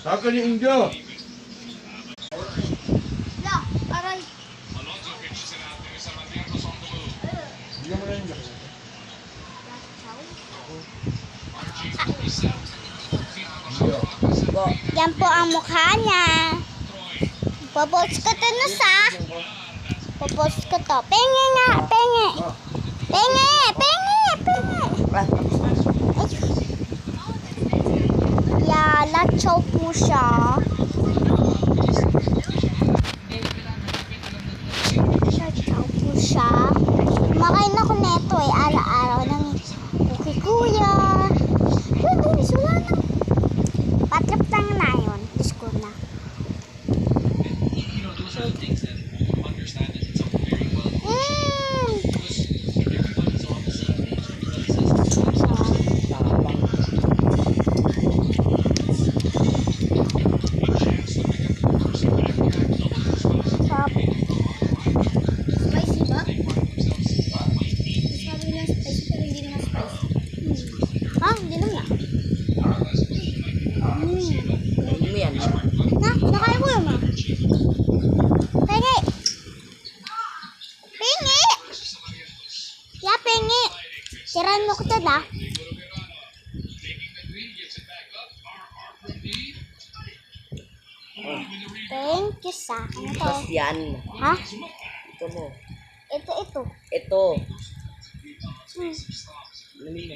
Saka ni Indio. La, aray. Bigyan mo na Indio. Yan po ang mukha niya. Popost ko to no sa. Popost ko to. Penge nga, penge. Penge, penge, penge. Yala, chow po siya. Chow po siya. Kumakain ako neto eh. Araw-araw ng cookie kuya. Bilis, wala na. Patrip lang na yun. Diyos ko na. Spicy ba? Sabi niya spicy pero hindi naman spicy. Ha? Hindi naman. Ano yan? Nakain mo naman. Pengi! Pengi! Ya, pengi! Tiran mo ko ito na. Thank you sa ano to? Tapos yan. Ha? Ito mo. Ito. Ito. Hmm. Ano yun?